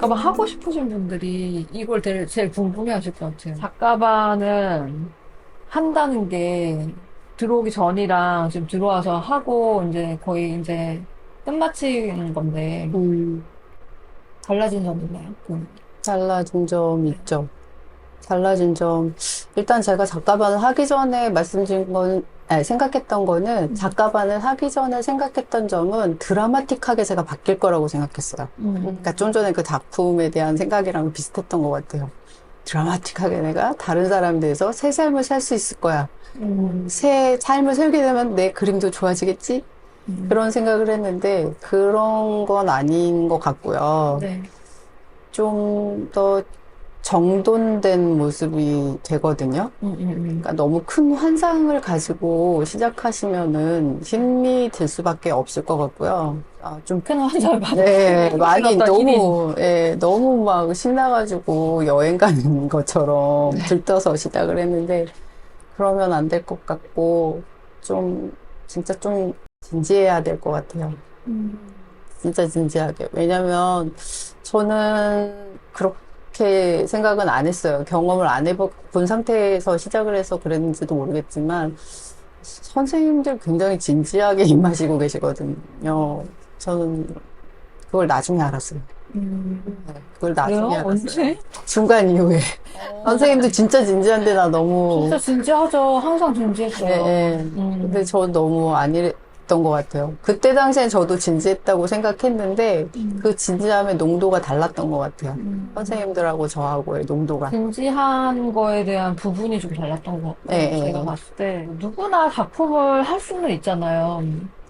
작가반 하고 싶으신 분들이 이걸 제일 궁금해 하실 것 같아요. 작가반을 한다는 게 들어오기 전이랑 지금 들어와서 하고 이제 거의 이제 끝마치는 건데 음, 달라진 점 있나요? 달라진 점 있죠. 달라진 점. 일단 제가 작가반을 하기 전에 말씀드린 건, 아니, 생각했던 거는 작가반을 하기 전에 생각했던 점은 드라마틱하게 제가 바뀔 거라고 생각했어요. 그러니까 좀 전에 그 작품에 대한 생각이랑 비슷했던 것 같아요. 드라마틱하게 내가 다른 사람들에서 새 삶을 살 수 있을 거야. 새 삶을 살게 되면 내 그림도 좋아지겠지? 그런 생각을 했는데 그런 건 아닌 것 같고요. 네. 좀 더 정돈된 모습이 되거든요. 그러니까 너무 큰 환상을 가지고 시작하시면은 힘이 들 수밖에 없을 것 같고요. 아, 좀 큰 환자를 받아. 네, 많이 어떤 너무, 예, 너무 막 신나가지고 여행 가는 것처럼 들떠서 시작을 했는데, 그러면 안 될 것 같고, 좀, 진짜 좀 진지해야 될 것 같아요. 진짜 진지하게. 왜냐면, 저는 그렇게 생각은 안 했어요. 경험을 안 해본 상태에서 시작을 해서 그랬는지도 모르겠지만, 선생님들 굉장히 진지하게 임하시고 계시거든요. 저는 그걸 나중에 알았어요. 네, 그걸 그래요? 나중에 알았어요. 언제? 중간 이후에. 선생님도 진짜 진지한데 나 너무, 진짜 진지하죠. 항상 예, 진지했어요. 예. 근데 저 너무 아니랬던 것 같아요. 그때 당시엔 저도 진지했다고 생각했는데 그 진지함의 농도가 달랐던 것 같아요. 선생님들하고 저하고의 농도가. 진지한 거에 대한 부분이 좀 달랐던 것 예, 같고, 예, 제가 예. 봤을 때. 누구나 작품을 할 수는 있잖아요.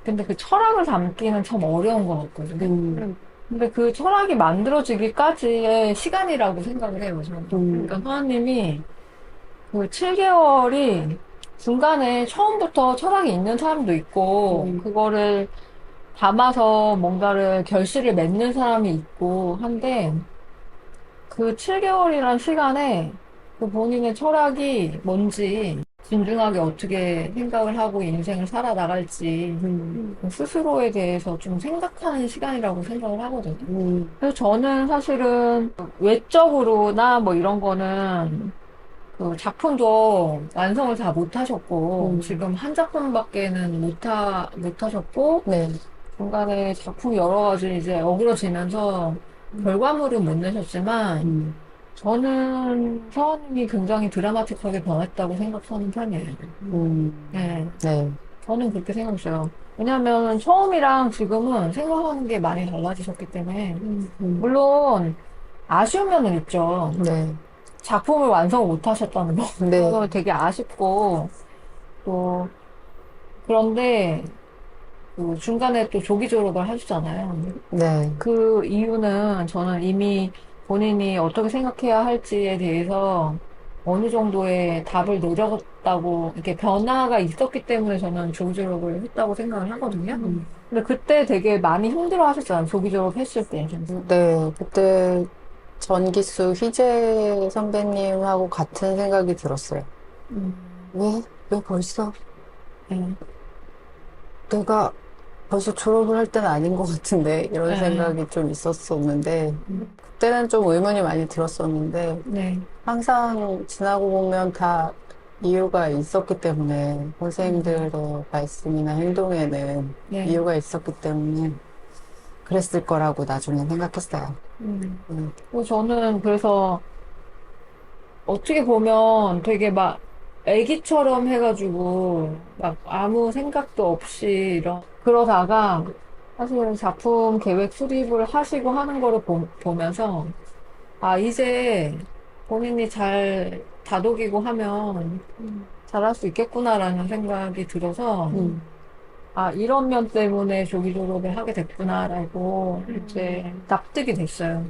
근데 그 철학을 담기는 참 어려운 것 같거든요. 근데 그 철학이 만들어지기까지의 시간이라고 생각을 해요, 저는. 그러니까 서아님이 그 7개월이 중간에 처음부터 철학이 있는 사람도 있고, 그거를 담아서 뭔가를 결실을 맺는 사람이 있고 한데, 그 7개월이란 시간에 그 본인의 철학이 뭔지 진중하게 어떻게 생각을 하고 인생을 살아나갈지 그 스스로에 대해서 좀 생각하는 시간이라고 생각을 하거든요. 그래서 저는 사실은 외적으로나 뭐 이런 거는 그 작품도 완성을 다 못하셨고 지금 한 작품밖에는 못하셨고 네. 중간에 작품이 여러 가지 이제 어그러지면서 결과물은 못 내셨지만 저는 서원님이 굉장히 드라마틱하게 변했다고 생각하는 편이에요. 네, 네. 저는 그렇게 생각했어요. 왜냐하면 처음이랑 지금은 생각하는 게 많이 달라지셨기 때문에 물론 아쉬운 면은 있죠. 네. 작품을 완성 못 하셨다는 거. 네. 그거 되게 아쉽고 또 그런데 그 중간에 또 조기 졸업을 하셨잖아요. 네. 그 이유는 저는 이미 본인이 어떻게 생각해야 할지에 대해서 어느 정도의 답을 내렸다고, 이렇게 변화가 있었기 때문에 저는 조기 졸업을 했다고 생각을 하거든요. 근데 그때 되게 많이 힘들어 하셨잖아요. 조기 졸업했을 때. 네. 그때 전기수 희재 선배님하고 같은 생각이 들었어요. 음, 왜 벌써? 네. 내가 벌써 졸업을 할 때는 아닌 것 같은데 이런 네. 생각이 좀 있었었는데 그때는 좀 의문이 많이 들었었는데 네. 항상 지나고 보면 다 이유가 있었기 때문에 선생님들의 말씀이나 행동에는 네. 이유가 있었기 때문에 그랬을 거라고 나중에 생각했어요. 저는 그래서 어떻게 보면 되게 막 애기처럼 해가지고 막 아무 생각도 없이 그러다가 사실 작품 계획 수립을 하시고 하는 거를 보면서 아 이제 본인이 잘 다독이고 하면 잘할 수 있겠구나라는 생각이 들어서 아 이런 면 때문에 조기 졸업을 하게 됐구나라고 이제 납득이 됐어요.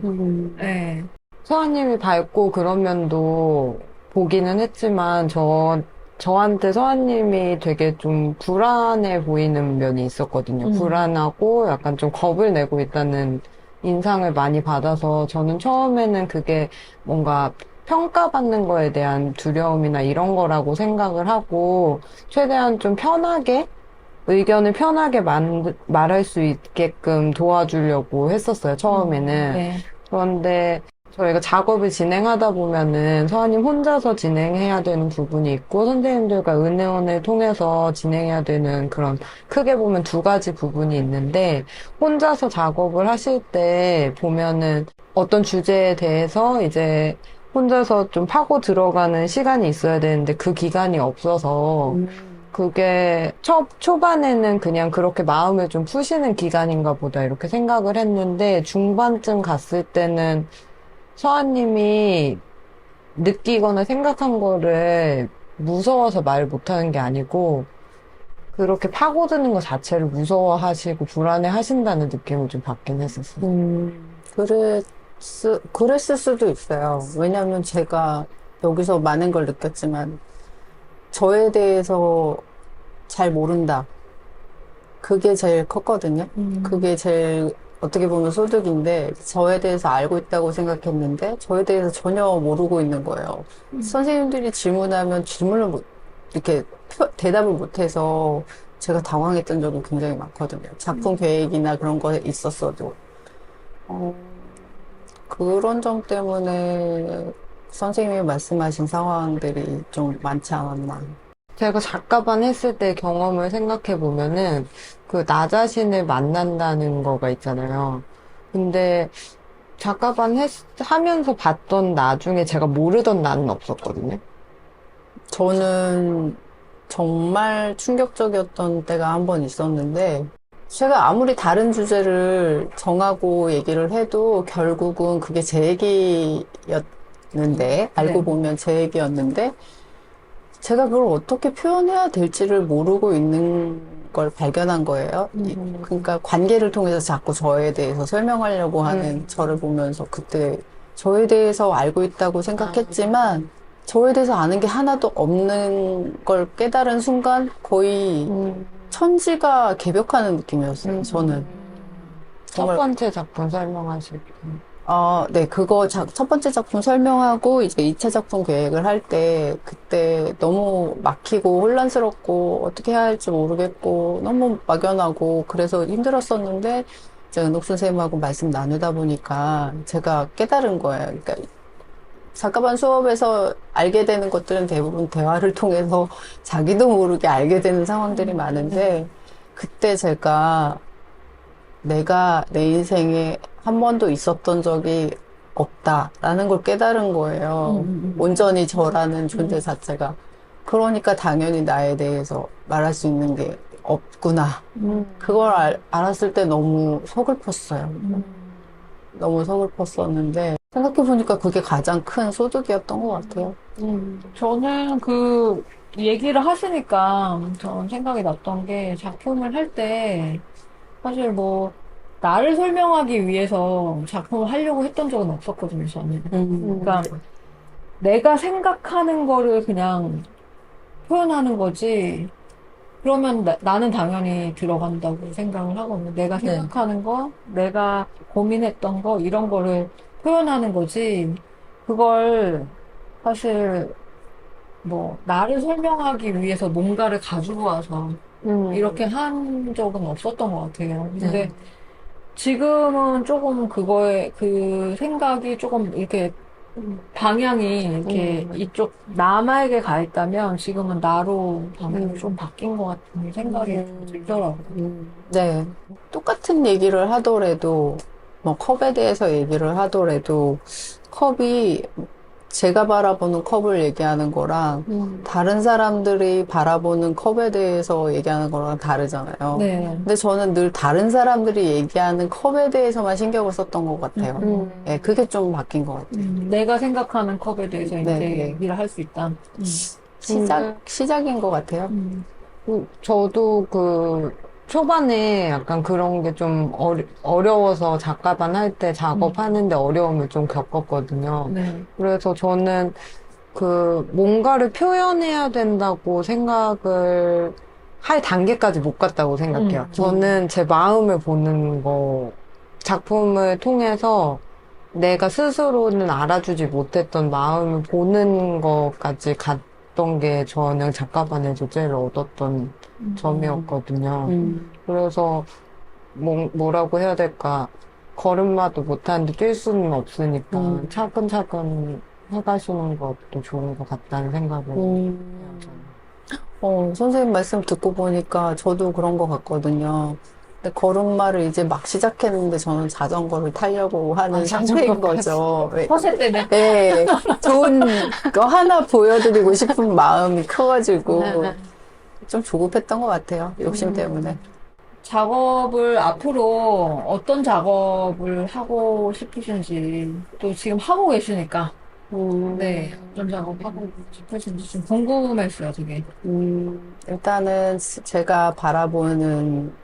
네. 서아님이 밝고 그런 면도 보기는 했지만, 저한테 서아님이 되게 좀 불안해 보이는 면이 있었거든요. 불안하고 약간 좀 겁을 내고 있다는 인상을 많이 받아서, 저는 처음에는 그게 뭔가 평가받는 거에 대한 두려움이나 이런 거라고 생각을 하고, 최대한 좀 편하게, 의견을 편하게 말할 수 있게끔 도와주려고 했었어요, 처음에는. 네. 그런데 저희가 작업을 진행하다 보면은 서아님 혼자서 진행해야 되는 부분이 있고 선생님들과 은혜원을 통해서 진행해야 되는 그런 크게 보면 두 가지 부분이 있는데 혼자서 작업을 하실 때 보면은 어떤 주제에 대해서 이제 혼자서 좀 파고 들어가는 시간이 있어야 되는데 그 기간이 없어서 그게 초반에는 그냥 그렇게 마음을 좀 푸시는 기간인가 보다 이렇게 생각을 했는데 중반쯤 갔을 때는 서아님이 느끼거나 생각한 거를 무서워서 말 못하는 게 아니고 그렇게 파고드는 것 자체를 무서워하시고 불안해 하신다는 느낌을 좀 받긴 했었어요. 그랬을 수도 있어요. 왜냐면 제가 여기서 많은 걸 느꼈지만, 저에 대해서 잘 모른다. 그게 제일 컸거든요. 그게 제일 어떻게 보면 소득인데, 저에 대해서 알고 있다고 생각했는데, 저에 대해서 전혀 모르고 있는 거예요. 선생님들이 질문하면 이렇게 대답을 못해서 제가 당황했던 적이 굉장히 많거든요. 작품 계획이나 그런 거에 있었어도. 그런 점 때문에 선생님이 말씀하신 상황들이 좀 많지 않았나. 제가 작가반 했을 때 경험을 생각해 보면은 그 나 자신을 만난다는 거가 있잖아요. 근데 작가반 하면서 봤던 나 중에 제가 모르던 나는 없었거든요. 저는 정말 충격적이었던 때가 한 번 있었는데, 제가 아무리 다른 주제를 정하고 얘기를 해도 결국은 그게 제 얘기였는데, 알고 보면 제 얘기였는데, 제가 그걸 어떻게 표현해야 될지를 모르고 있는 걸 발견한 거예요. 그러니까 관계를 통해서 자꾸 저에 대해서 설명하려고 하는 저를 보면서 그때 저에 대해서 알고 있다고 생각했지만 저에 대해서 아는 게 하나도 없는 걸 깨달은 순간 거의 천지가 개벽하는 느낌이었어요. 저는. 첫 정말 번째 작품 설명하실 때. 네, 그거 첫 번째 작품 설명하고 이제 2차 작품 계획을 할 때 그때 너무 막히고 혼란스럽고 어떻게 해야 할지 모르겠고 너무 막연하고 그래서 힘들었었는데 이제 은옥 선생님하고 말씀 나누다 보니까 제가 깨달은 거예요. 그러니까 작가반 수업에서 알게 되는 것들은 대부분 대화를 통해서 자기도 모르게 알게 되는 상황들이 많은데 그때 제가 내가 내 인생에 한 번도 있었던 적이 없다라는 걸 깨달은 거예요. 온전히 저라는 존재 자체가. 그러니까 당연히 나에 대해서 말할 수 있는 게 없구나. 그걸 알았을 때 너무 서글펐어요. 너무 서글펐었는데 생각해보니까 그게 가장 큰 소득이었던 것 같아요. 저는 그 얘기를 하시니까 전 생각이 났던 게 작품을 할 때 사실 뭐 나를 설명하기 위해서 작품을 하려고 했던 적은 없었거든요, 저는. 그러니까 내가 생각하는 거를 그냥 표현하는 거지. 그러면 나는 당연히 들어간다고 생각을 하거든요. 내가 네. 생각하는 거, 내가 고민했던 거, 이런 거를 표현하는 거지. 그걸 사실 뭐 나를 설명하기 위해서 뭔가를 가지고 와서 이렇게 한 적은 없었던 것 같아요. 근데 지금은 조금 그거에 그 생각이 조금 이렇게 방향이 이렇게 이쪽 남에게 가 있다면 지금은 나로 방향이 좀 바뀐 것 같은 생각이 좀 들더라고요. 네. 똑같은 얘기를 하더라도, 뭐, 컵에 대해서 얘기를 하더라도, 컵이 제가 바라보는 컵을 얘기하는 거랑, 다른 사람들이 바라보는 컵에 대해서 얘기하는 거랑 다르잖아요. 네. 근데 저는 늘 다른 사람들이 얘기하는 컵에 대해서만 신경을 썼던 것 같아요. 네, 그게 좀 바뀐 것 같아요. 내가 생각하는 컵에 대해서 이제 네. 얘기를 할 수 있다. 시작인 것 같아요. 저도 초반에 약간 그런 게 좀 어려워서 작가반 할 때 작업하는데 어려움을 좀 겪었거든요. 네. 그래서 저는 뭔가를 표현해야 된다고 생각을 할 단계까지 못 갔다고 생각해요. 저는 제 마음을 보는 작품을 통해서 내가 스스로는 알아주지 못했던 마음을 보는 것까지 갔던 게 저는 작가반에서 제일 얻었던 점이었거든요. 그래서 뭐라고 해야 될까? 걸음마도 못하는데 뛸 수는 없으니까 음. 차근차근 해가시는 것도 좋은 것 같다는 생각을 해요. 선생님 말씀 듣고 보니까 저도 그런 것 같거든요. 근데 걸음마를 이제 막 시작했는데 저는 자전거를 타려고 하는 상태인 거죠. 허세 때문에. 네, 좋은 거 하나 보여드리고 싶은 마음이 커가지고 좀 조급했던 것 같아요. 욕심 때문에. 작업을 앞으로 어떤 작업을 하고 싶으신지, 또 지금 하고 계시니까, 네, 어떤 작업하고 싶으신지 좀 궁금했어요, 되게. 일단은 제가 바라보는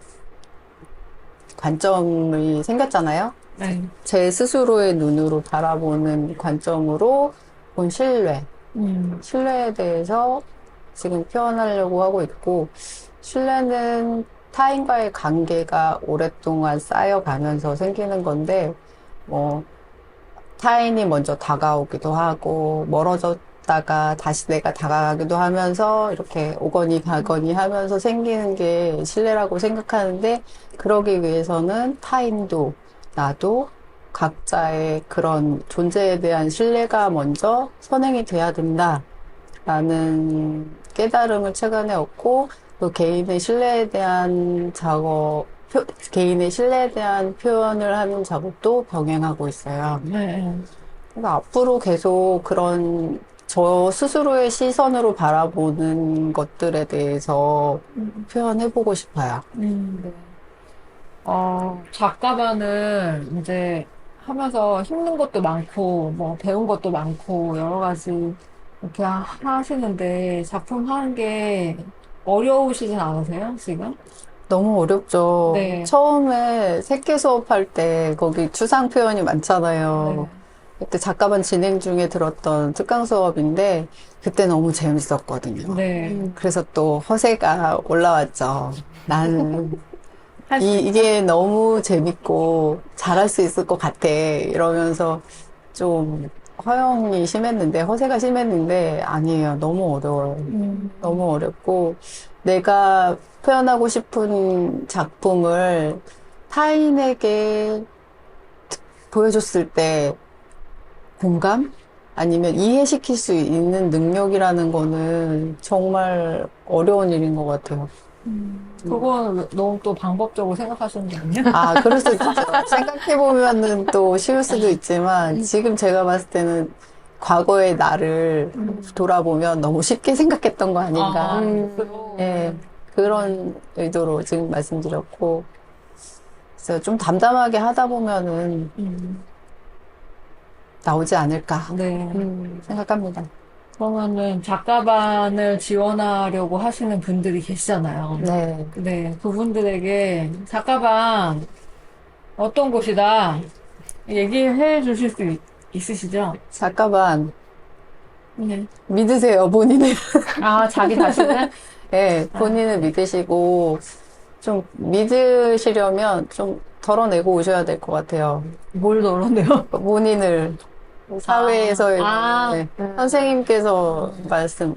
관점이 생겼잖아요. 네. 제 스스로의 눈으로 바라보는 관점으로 본 신뢰. 신뢰에 대해서 지금 표현하려고 하고 있고, 신뢰는 타인과의 관계가 오랫동안 쌓여가면서 생기는 건데, 뭐, 타인이 먼저 다가오기도 하고, 멀어졌다가 다시 내가 다가가기도 하면서, 이렇게 오거니 가거니 하면서 생기는 게 신뢰라고 생각하는데, 그러기 위해서는 타인도, 나도, 각자의 그런 존재에 대한 신뢰가 먼저 선행이 돼야 된다. 라는 깨달음을 최근에 얻고, 또 개인의 신뢰에 대한 개인의 신뢰에 대한 표현을 하는 작업도 병행하고 있어요. 네. 그래서 앞으로 계속 그런 저 스스로의 시선으로 바라보는 것들에 대해서 표현해보고 싶어요. 네. 작가반을 이제 하면서 힘든 것도 많고, 뭐, 배운 것도 많고, 여러 가지 이렇게 하시는데, 작품 하는 게 어려우시진 않으세요, 지금? 너무 어렵죠. 네. 처음에 새끼 수업할 때 거기 추상 표현이 많잖아요. 네. 그때 작가반 진행 중에 들었던 특강 수업인데 그때 너무 재밌었거든요. 네. 그래서 또 허세가 올라왔죠. 나는 할 수 이게 너무 재밌고 잘할 수 있을 것 같아. 이러면서 좀 허영이 심했는데, 허세가 심했는데, 아니에요. 너무 어려워요. 너무 어렵고, 내가 표현하고 싶은 작품을 타인에게 보여줬을 때 공감? 아니면 이해시킬 수 있는 능력이라는 거는 정말 어려운 일인 것 같아요. 그건 너무 또 방법적으로 생각하시는 게 아니에요? 아, 그럴 수 있죠. 생각해보면은 또 쉬울 수도 있지만, 지금 제가 봤을 때는 과거의 나를 돌아보면 너무 쉽게 생각했던 거 아닌가. 예, 그런 의도로 지금 말씀드렸고, 그래서 좀 담담하게 하다 보면은 나오지 않을까 네. 생각합니다. 그러면은 작가반을 지원하려고 하시는 분들이 계시잖아요. 네. 네, 그분들에게 작가반 어떤 곳이다 얘기해 주실 수 있으시죠? 작가반, 네. 믿으세요, 본인을. 아, 자기 자신을? 예, 본인을 믿으시고, 좀 믿으시려면 좀 덜어내고 오셔야 될 것 같아요. 뭘 널어내요? 본인을 사회에서의 네. 네. 선생님께서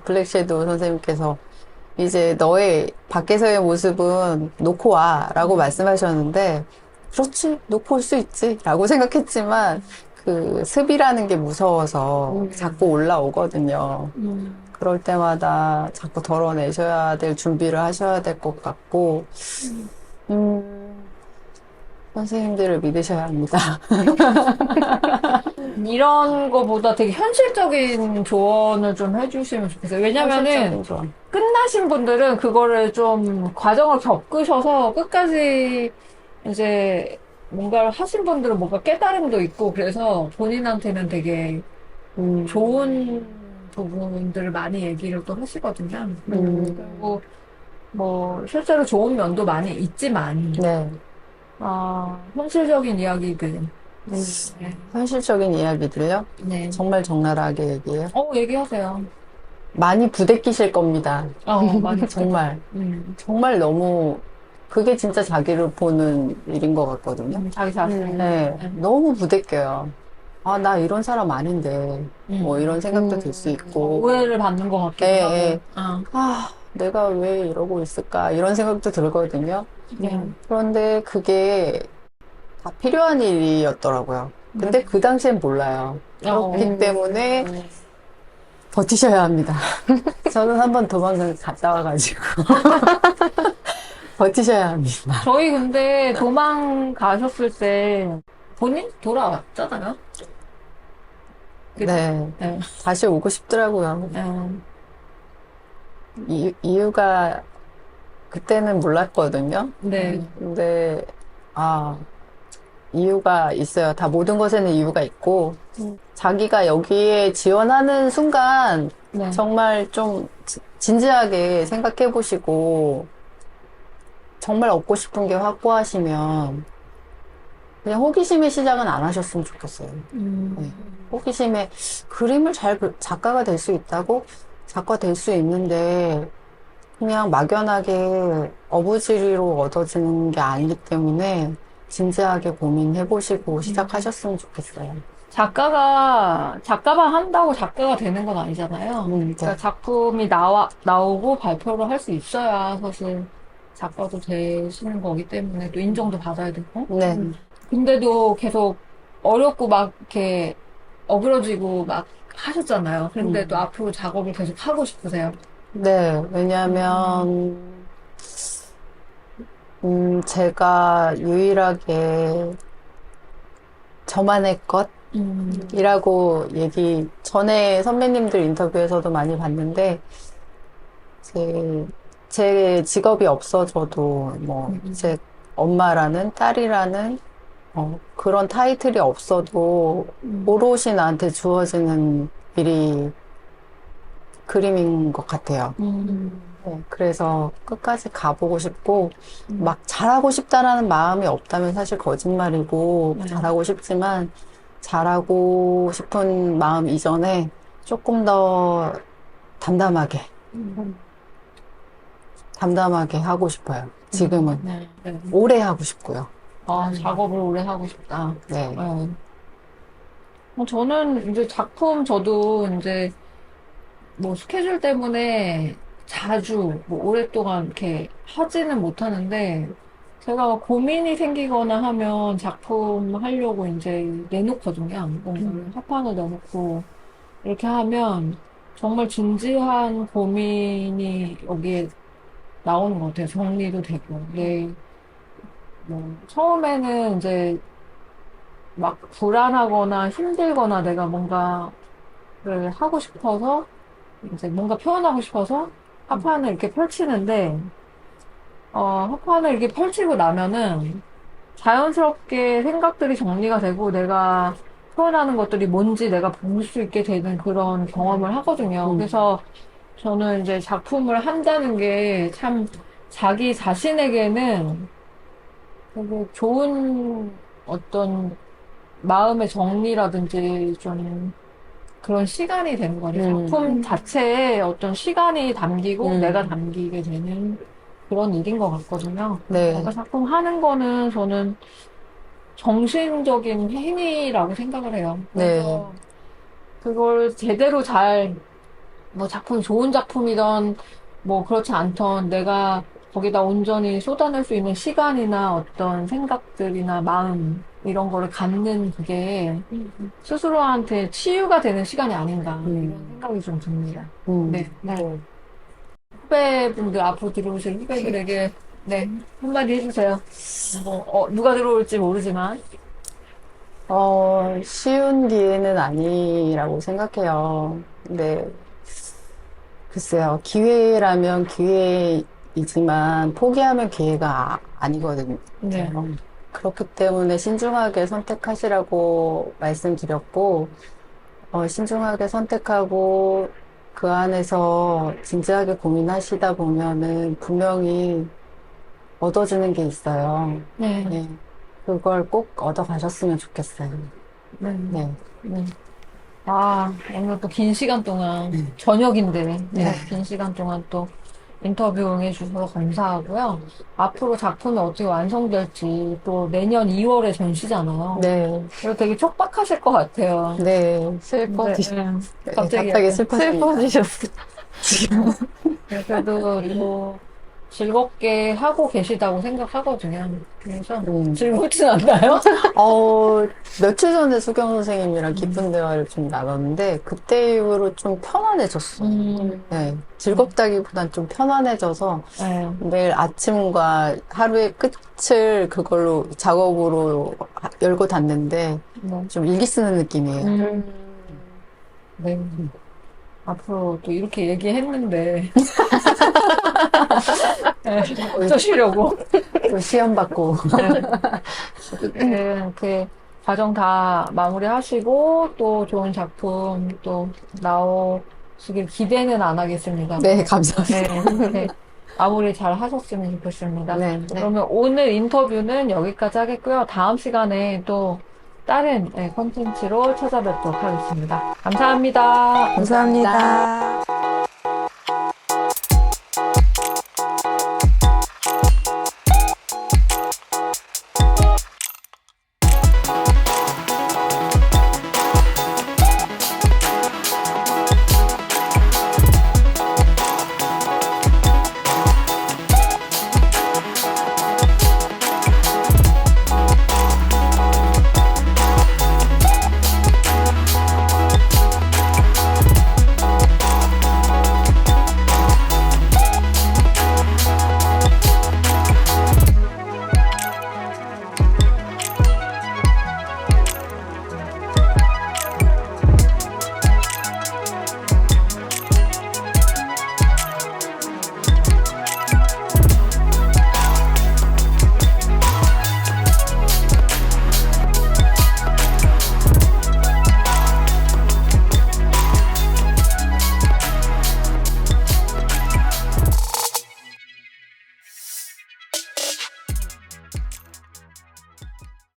블랙 섀도우 선생님께서 이제 너의 밖에서의 모습은 놓고 와 라고 말씀하셨는데 그렇지 놓고 올 수 있지 라고 생각했지만 그 습이라는 게 무서워서 자꾸 올라오거든요. 그럴 때마다 자꾸 덜어내셔야 될 준비를 하셔야 될 것 같고 선생님들을 믿으셔야 합니다. 이런 거보다 되게 현실적인 조언을 좀 해주시면 좋겠어요. 왜냐면은 현실적인 조언. 끝나신 분들은 그거를 좀 과정을 겪으셔서 끝까지 이제 뭔가를 하신 분들은 뭔가 깨달음도 있고 그래서 본인한테는 되게 좋은 부분들을 많이 얘기를 또 하시거든요. 그리고 뭐 실제로 좋은 면도 많이 있지만 네. 현실적인 이야기들. 네. 현실적인 이야기들요? 네. 정말 적나라하게 얘기해요. 얘기하세요. 많이 부대끼실 겁니다. 많이 정말. 정말 너무, 그게 진짜 자기를 보는 일인 것 같거든요. 자기 자신. 네. 너무 부대껴요. 아, 나 이런 사람 아닌데. 뭐 이런 생각도 들 수 있고. 오해를 받는 것 같기도 네, 하고. 네. 내가 왜 이러고 있을까? 이런 생각도 들거든요. 네. 그런데 그게 다 필요한 일이었더라고요. 근데 그 당시엔 몰라요. 그렇기 때문에 버티셔야 합니다. 저는 한번 도망을 갔다 와가지고 버티셔야 합니다. 저희 근데 도망가셨을 때 본인 돌아왔잖아요. 그죠? 네, 네. 다시 오고 싶더라고요. 네. 이유가 그때는 몰랐거든요. 네. 근데 이유가 있어요. 다 모든 것에는 이유가 있고 자기가 여기에 지원하는 순간 네. 정말 좀 진지하게 생각해 보시고 정말 얻고 싶은 게 확고하시면 그냥 호기심의 시작은 안 하셨으면 좋겠어요. 네. 호기심에 그림을 작가가 될 수 있다고? 작가 될 수 있는데 그냥 막연하게 어부지리로 얻어지는 게 아니기 때문에 진지하게 고민해 보시고 시작하셨으면 좋겠어요. 작가만 한다고 작가가 되는 건 아니잖아요. 네. 그러니까 작품이 나오고 발표를 할 수 있어야 사실 작가도 되시는 거기 때문에 또 인정도 받아야 되고. 네. 근데도 계속 어렵고 막 이렇게 어그러지고 막 하셨잖아요. 근데 또 앞으로 작업을 계속 하고 싶으세요? 네, 왜냐하면, 제가 유일하게 저만의 것이라고 전에 선배님들 인터뷰에서도 많이 봤는데, 제 직업이 없어져도, 제 엄마라는, 딸이라는, 그런 타이틀이 없어도, 오롯이 나한테 주어지는 일이 그림인 것 같아요. 네, 그래서 끝까지 가보고 싶고, 막 잘하고 싶다라는 마음이 없다면 사실 거짓말이고, 잘하고 싶지만, 잘하고 싶은 마음 이전에 조금 더 담담하게 하고 싶어요. 지금은. 네. 네. 오래 하고 싶고요. 작업을 오래 하고 싶다. 네. 저는 이제 저도 이제 뭐 스케줄 때문에 자주 오랫동안 이렇게 하지는 못하는데 제가 고민이 생기거나 하면 작품 하려고 이제 내놓거든요. 뭔가를 합판을 내놓고 이렇게 하면 정말 진지한 고민이 여기에 나오는 것 같아요. 정리도 되고. 처음에는 이제 막 불안하거나 힘들거나 내가 뭔가를 하고 싶어서 이제 뭔가 표현하고 싶어서 합판을 이렇게 펼치는데, 합판을 이렇게 펼치고 나면은 자연스럽게 생각들이 정리가 되고 내가 표현하는 것들이 뭔지 내가 볼 수 있게 되는 그런 경험을 하거든요. 그래서 저는 이제 작품을 한다는 게 참 자기 자신에게는 되게 좋은 어떤 마음의 정리라든지 좀 그런 시간이 되는 것 같아요. 작품 자체에 어떤 시간이 담기고 내가 담기게 되는 그런 일인 것 같거든요. 네. 그러니까 작품 하는 거는 저는 정신적인 행위라고 생각을 해요. 그래서 그걸 제대로 작품이 좋은 작품이던 그렇지 않던 내가 거기다 온전히 쏟아낼 수 있는 시간이나 어떤 생각들이나 마음 이런 거를 갖는 그게 스스로한테 치유가 되는 시간이 아닌가 이런 생각이 좀 듭니다. 네. 후배분들 앞으로 들어오실 후배들에게 한마디 해주세요. 누가 들어올지 모르지만 쉬운 기회는 아니라고 생각해요. 근데 글쎄요, 기회라면 기회이지만 포기하면 기회가 아니거든요. 네. 그렇기 때문에 신중하게 선택하시라고 말씀드렸고, 신중하게 선택하고 그 안에서 진지하게 고민하시다 보면은 분명히 얻어지는 게 있어요. 네. 그걸 꼭 얻어가셨으면 좋겠어요. 네. 오늘 또 긴 시간 동안, 저녁인데, 긴 시간 동안 또 인터뷰 응해주셔서 감사하고요. 앞으로 작품이 어떻게 완성될지 또 내년 2월에 전시잖아요. 네. 그리고 되게 촉박하실 것 같아요. 네. 갑자기 슬퍼지셨어요. 그래도 뭐 즐겁게 하고 계시다고 생각하거든요. 그래서 음. 즐겁진 않나요? 며칠 전에 수경 선생님이랑 깊은 대화를 좀 나눴는데, 그때 이후로 좀 편안해졌어. 네. 즐겁다기보단 좀 편안해져서, 네. 매일 아침과 하루의 끝을 그걸로 작업으로 열고 닫는데, 네. 좀 일기 쓰는 느낌이에요. 네. 앞으로 또 이렇게 얘기했는데 네, 어쩌시려고. 또 시험 받고. 그 과정 다 마무리하시고 또 좋은 작품 또 나오시길 기대는 안 하겠습니다. 네, 감사합니다. 네, 네. 마무리 잘 하셨으면 좋겠습니다. 네, 네. 그러면 오늘 인터뷰는 여기까지 하겠고요. 다음 시간에 또 다른 콘텐츠로 찾아뵙도록 하겠습니다. 감사합니다. 감사합니다.